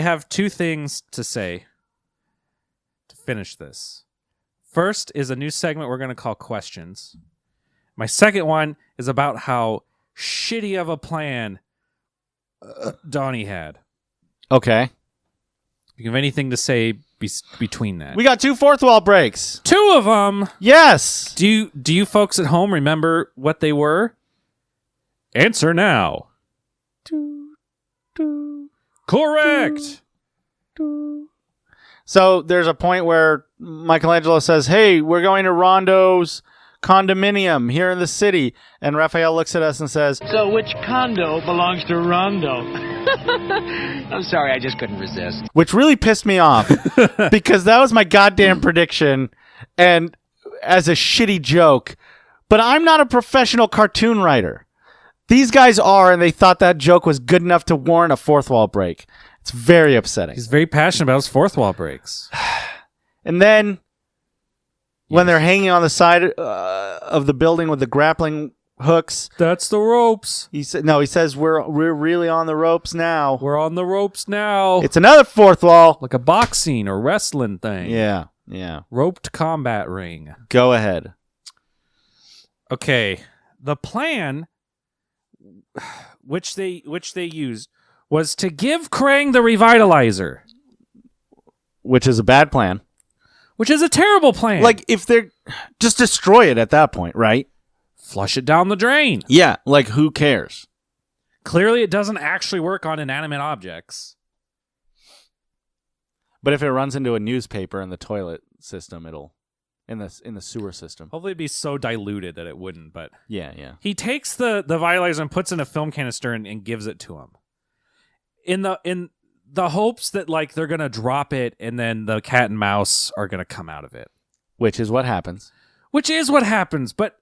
have 2 things to say to finish this. First is a new segment we're going to call Questions. My second one is about how shitty of a plan Donnie had. Okay. You have anything to say between that? We got 2 fourth wall breaks. 2 of them. Yes. Do you folks at home remember what they were? Answer now. Correct. So there's a point where Michelangelo says, hey, we're going to Rondo's condominium here in the city. And Raphael looks at us and says, So which condo belongs to Rondo? I'm sorry, I just couldn't resist. which really pissed me off because that was my goddamn prediction and as a shitty joke. But I'm not a professional cartoon writer. These guys are, and they thought that joke was good enough to warrant a fourth wall break. It's very upsetting. He's very passionate about his fourth wall breaks. And then when they're hanging on the side of the building with the grappling hooks, That's the ropes. he says we're really on the ropes now. We're on the ropes now. It's another fourth wall. like a boxing or wrestling thing. Yeah. Roped combat ring. Go ahead. Okay. The plan which they used was to give Krang the revitalizer, Which is a bad plan. which is a terrible plan. Like, if they're... Just destroy it at that point, right? flush it down the drain. Yeah, like, who cares? Clearly it doesn't actually work on inanimate objects. But if it runs into a newspaper in the toilet system, it'll in the sewer system. Hopefully it'd be so diluted that it wouldn't, but Yeah. he takes the vitalizer and puts in a film canister and gives it to him. In the hopes that like they're gonna drop it and then the cat and mouse are gonna come out of it. Which is what happens. Which is what happens, but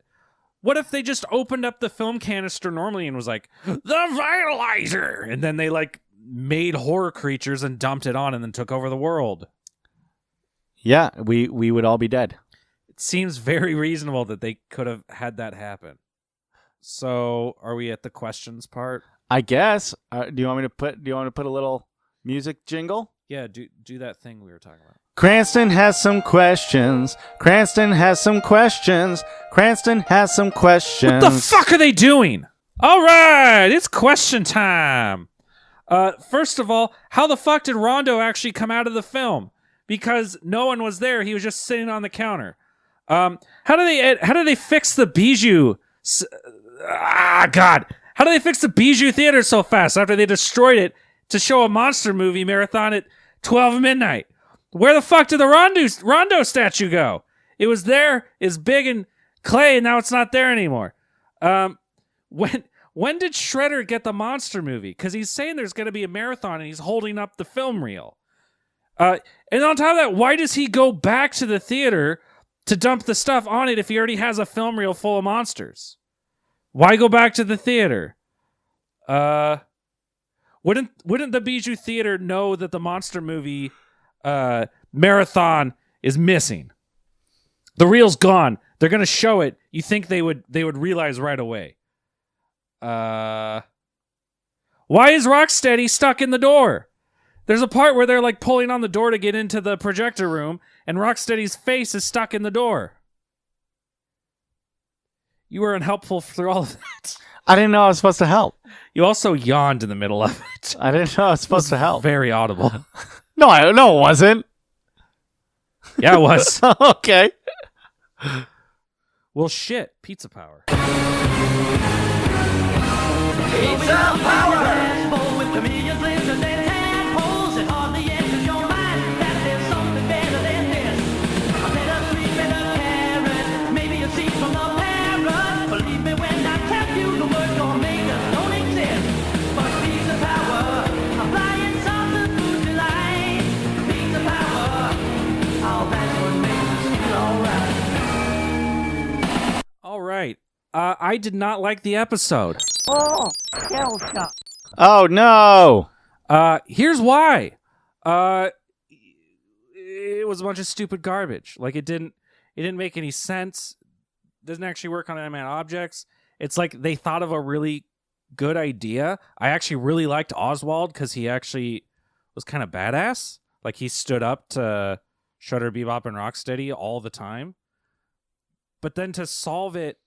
what if they just opened up the film canister normally and was like, the vitalizer, and then they like made horror creatures and dumped it on and then took over the world? Yeah, we would all be dead. It seems very reasonable that they could have had that happen. So, are we at the questions part? I guess. Do you want me to put a little music jingle? Yeah, do that thing we were talking about. Cranston has some questions. Cranston has some questions. Cranston has some questions. What the fuck are they doing? All right, it's question time. First of all, how the fuck did Rondo actually come out of the film? Because no one was there; he was just sitting on the counter. How do they fix the Bijou? God! How do they fix the Bijou Theater so fast after they destroyed it to show a monster movie marathon at 12 midnight? Where the fuck did the Rondo statue go? It was there, it's big and clay, and now it's not there anymore. When did Shredder get the monster movie? Because he's saying there's going to be a marathon, and he's holding up the film reel. And on top of that, why does he go back to the theater to dump the stuff on it if he already has a film reel full of monsters? Why go back to the theater? Wouldn't the Bijou Theater know that the monster movie marathon is missing? The reel's gone. They're gonna show it. You think they would realize right away? Why is Rocksteady stuck in the door? There's a part where they're like pulling on the door to get into the projector room, and Rocksteady's face is stuck in the door. You were unhelpful through all of that. I didn't know I was supposed to help. You also yawned in the middle of it. I didn't know I was supposed to help. Very audible. No, it wasn't. Yeah, it was. Okay. Well, shit. Pizza power. All right. I did not like the episode. Oh, shell shock. Oh no. Here's why. It was a bunch of stupid garbage. Like it didn't make any sense. Doesn't actually work on animated objects. It's like they thought of a really good idea. I actually really liked Oswald because he actually was kind of badass. Like he stood up to Shredder, Bebop, and Rocksteady all the time. But then to solve it,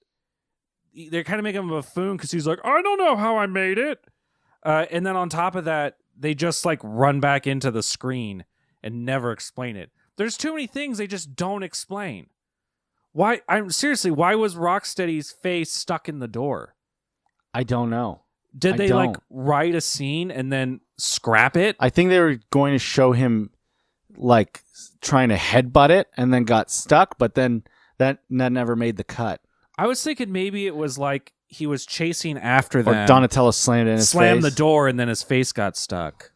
they're kind of making him a buffoon because he's like, I don't know how I made it. And then on top of that, they just like run back into the screen and never explain it. There's too many things they just don't explain. Why was Rocksteady's face stuck in the door? I don't know. Did they like write a scene and then scrap it? I think they were going to show him like trying to headbutt it and then got stuck, but then that never made the cut. I was thinking maybe it was like he was chasing after them. Or Donatello slammed it in his face. Slammed the door and then his face got stuck.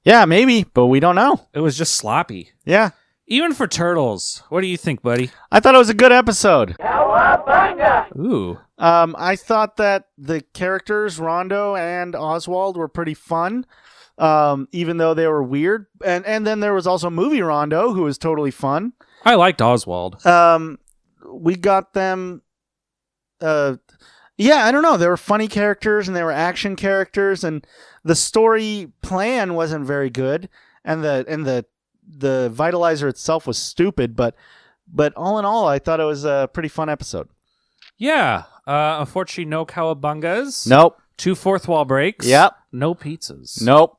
Yeah, maybe, but we don't know. It was just sloppy. Yeah. Even for Turtles. What do you think, buddy? I thought it was a good episode. Cowabunga! Ooh. I thought that the characters, Rondo and Oswald, were pretty fun, even though they were weird. And then there was also movie Rondo, who was totally fun. I liked Oswald. We got them... yeah, I don't know. They were funny characters, and they were action characters, and the story plan wasn't very good, and the vitalizer itself was stupid, but all in all, I thought it was a pretty fun episode. Yeah. Unfortunately, no Cowabungas. Nope. 2 fourth wall breaks. Yep. No pizzas. Nope.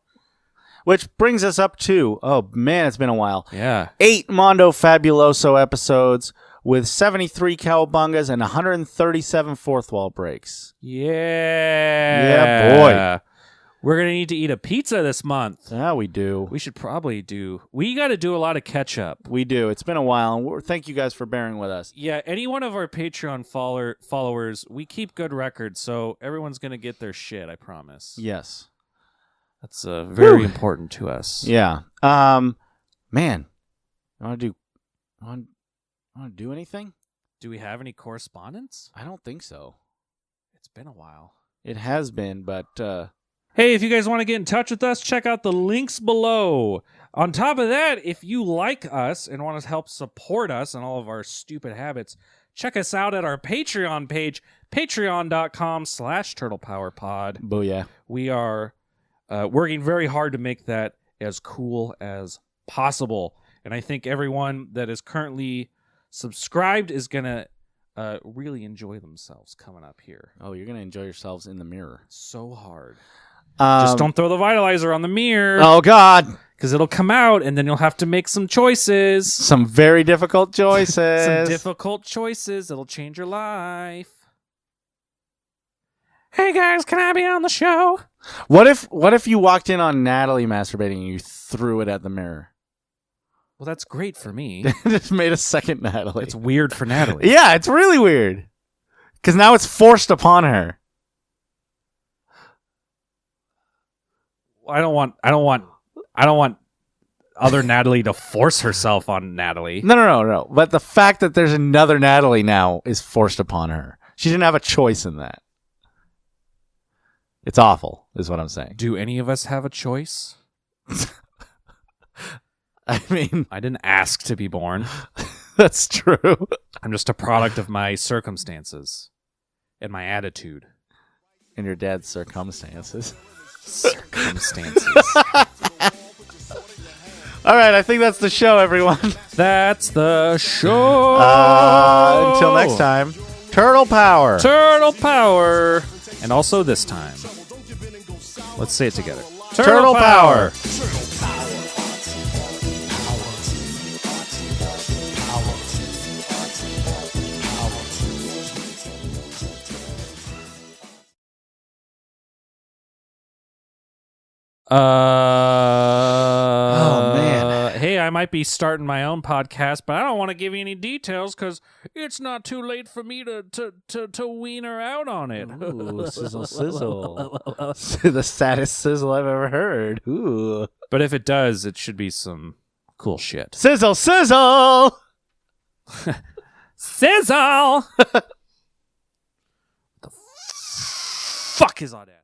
Which brings us up to, oh man, it's been a while. Yeah. 8 Mondo Fabuloso episodes with 73 Cowabungas and 137 fourth wall breaks. Yeah. Yeah, boy. We're going to need to eat a pizza this month. Yeah, we do. We should probably we got to do a lot of catch up. We do. It's been a while, and thank you guys for bearing with us. Yeah, any one of our Patreon followers, we keep good records, so everyone's going to get their shit, I promise. Yes. That's very important to us. Yeah. Man, I want to do anything? Do we have any correspondence? I don't think so. It's been a while. It has been, but hey, if you guys want to get in touch with us, check out the links below. On top of that, if you like us and want to help support us and all of our stupid habits, check us out at our Patreon page, patreon.com/turtlepowerpod. booyah. We are working very hard to make that as cool as possible. And I think everyone that is currently subscribed is going to really enjoy themselves coming up here. Oh, you're going to enjoy yourselves in the mirror. So hard. Just don't throw the vitalizer on the mirror. Oh, God. Because it'll come out, and then you'll have to make some choices. Some very difficult choices. Some difficult choices that'll change your life. Hey, guys, can I be on the show? What if you walked in on Natalie masturbating and you threw it at the mirror? Well, that's great for me. Just made a second Natalie. It's weird for Natalie. Yeah, it's really weird. Because now it's forced upon her. I don't want other Natalie to force herself on Natalie. No. But the fact that there's another Natalie now is forced upon her. She didn't have a choice in that. It's awful, is what I'm saying. Do any of us have a choice? I mean, I didn't ask to be born. that's true. I'm just a product of my circumstances and my attitude. And your dad's circumstances. Circumstances. All right, I think that's the show, everyone. That's the show. Until next time, Turtle Power. Turtle Power. And also this time. Let's say it together. Turtle Power. Oh man. Hey, I might be starting my own podcast, but I don't want to give you any details because it's not too late for me to wean her out on it. Ooh, sizzle, sizzle. The saddest sizzle I've ever heard. Ooh. But if it does, it should be some cool shit. Sizzle, sizzle. Sizzle! The fuck is on that?